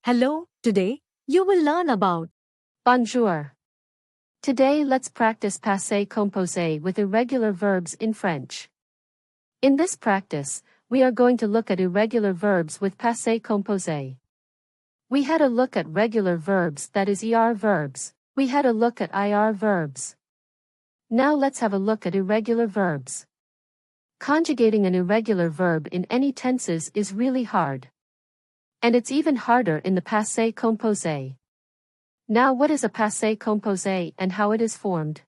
Hello, today you will learn about Bonjour. Today let's practice passé composé with irregular verbs in French. In this practice, we are going to look at irregular verbs with passé composé. We had a look at regular verbs, that is er verbs. We had a look at ir verbs. Now let's have a look at irregular verbs. Conjugating an irregular verb in any tenses is really hard. And it's even harder in the passé composé. Now what is a passé composé and how it is formed?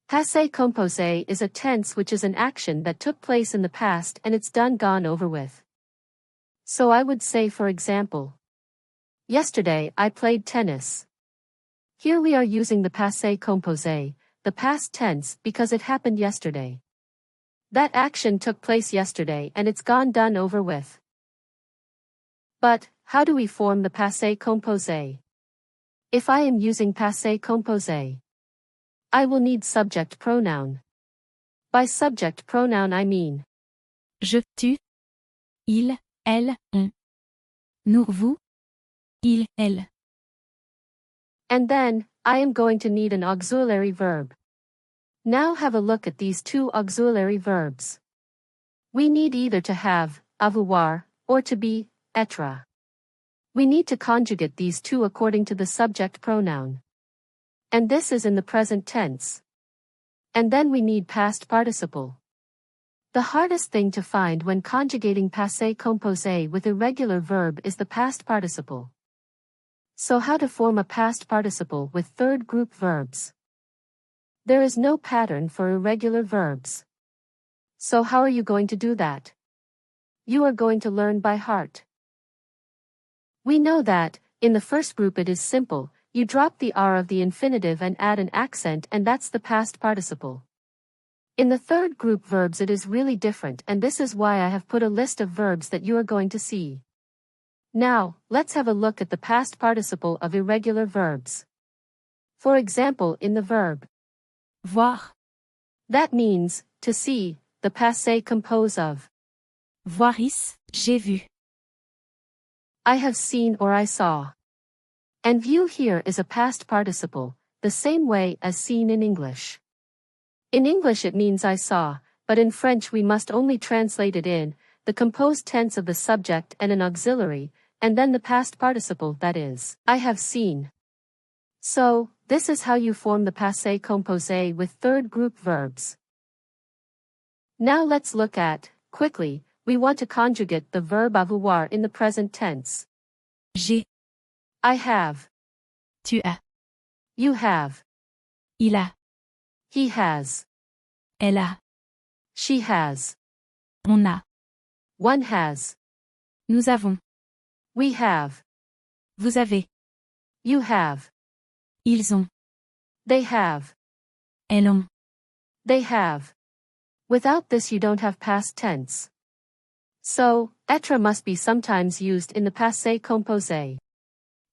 Passé composé is a tense which is an action that took place in the past and it's done gone over with. So I would say, for example, yesterday I played tennis. Here we are using the passé composé, the past tense, because it happened yesterday. That action took place yesterday and it's gone done over with. But, how do we form the passé composé? If I am using passé composé, I will need subject pronoun. By subject pronoun I mean je, tu, il, elle, on. Nous, vous, il, elle. And then, I am going to need an auxiliary verb. Now have a look at these two auxiliary verbs. We need either to have, avoir, or to be, être. We need to conjugate these two according to the subject pronoun. And this is in the present tense. And then we need past participle. The hardest thing to find when conjugating passé composé with irregular verb is the past participle. So how to form a past participle with third group verbs? There is no pattern for irregular verbs. So how are you going to do that? You are going to learn by heart. We know that, in the first group it is simple, you drop the R of the infinitive and add an accent and that's the past participle. In the third group verbs it is really different and this is why I have put a list of verbs that you are going to see. Now, let's have a look at the past participle of irregular verbs. For example, in the verb Voir. That means, to see, the passé compose of Voiris, j'ai vu. I have seen or I saw. And view here is a past participle, the same way as seen in English. In English it means I saw, but in French we must only translate it in the composed tense of the subject and an auxiliary, and then the past participle, that is, I have seen. So, this is how you form the passé composé with third group verbs. Now let's look at, quickly, we want to conjugate the verb avoir in the present tense. J'ai. I have. Tu as. You have. Il a. He has. Elle a. She has. On a. One has. Nous avons. We have. Vous avez. You have. Ils ont. They have. Elles ont. They have. Without this you don't have past tense. So, être must be sometimes used in the passé composé.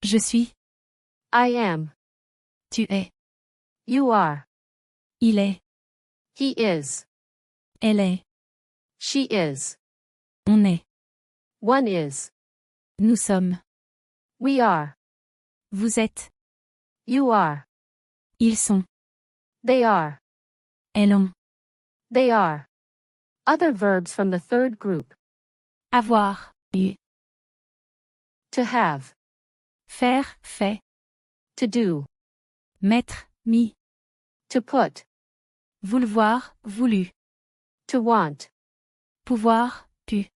Je suis. I am. Tu es. You are. Il est. He is. Elle est. She is. On est. One is. Nous sommes. We are. Vous êtes. You are. Ils sont. They are. Elles ont. They are. Other verbs from the third group. Avoir. Eu. To have. Faire. Fait. To do. Mettre. Mis. To put. Vouloir. Voulu. To want. Pouvoir. Pu.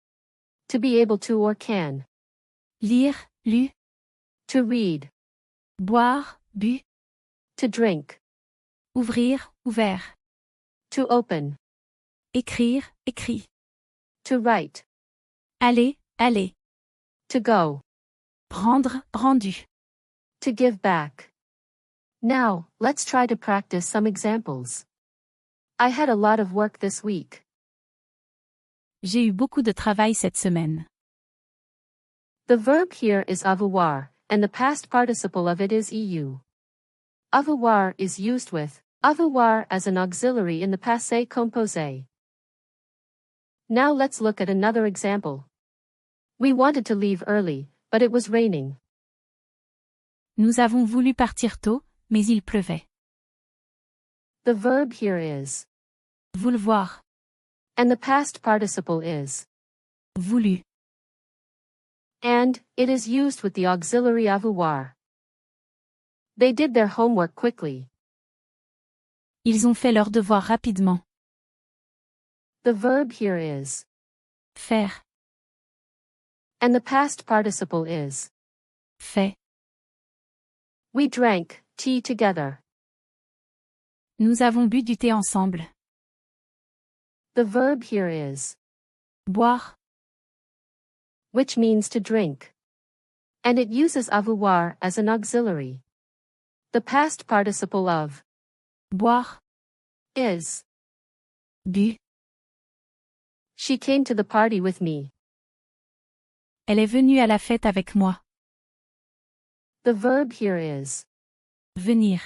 To be able to or can. Lire. Lu. To read. Boire. Bu. To drink. Ouvrir. Ouvert. To open. Écrire. Écrit. To write. Aller. Aller. To go. Rendre. Rendu. To give back. Now, let's try to practice some examples. I had a lot of work this week. J'ai eu beaucoup de travail cette semaine. The verb here is avoir, and the past participle of it is eu. Avoir is used with avoir as an auxiliary in the passé composé. Now let's look at another example. We wanted to leave early, but it was raining. Nous avons voulu partir tôt, mais il pleuvait. The verb here is. Vouloir. And the past participle is. Voulu. And, it is used with the auxiliary avoir. They did their homework quickly. Ils ont fait leur devoir rapidement. The verb here is. Faire. And the past participle is. Fait. We drank tea together. Nous avons bu du thé ensemble. The verb here is. Boire. Which means to drink. And it uses avoir as an auxiliary. The past participle of. Boire. Is. Bu. She came to the party with me. Elle est venue à la fête avec moi. The verb here is. Venir.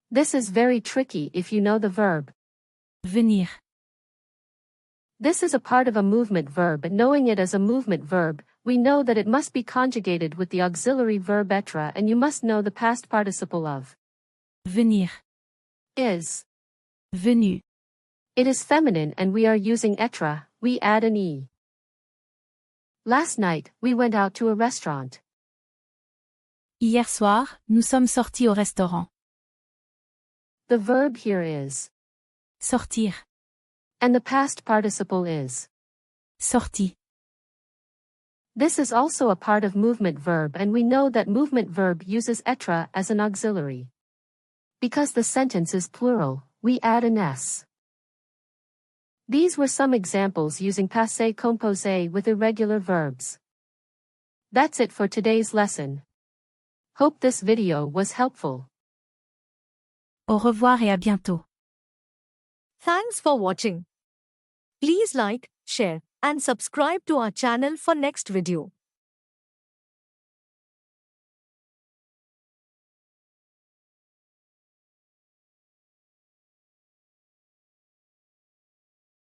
This is very tricky if you know the verb. Venir. This is a part of a movement verb, and knowing it as a movement verb, we know that it must be conjugated with the auxiliary verb être, and you must know the past participle of. Venir. Is. Venu. It is feminine and we are using être, we add an e. Last night, we went out to a restaurant. Hier soir, nous sommes sortis au restaurant. The verb here is. Sortir. And the past participle is. Sorti. This is also a part of movement verb, and we know that movement verb uses être as an auxiliary. Because the sentence is plural, we add an s. These were some examples using passé composé with irregular verbs. That's it for today's lesson. Hope this video was helpful. Au revoir et à bientôt. Thanks for watching. Please like, share, and subscribe to our channel for next video.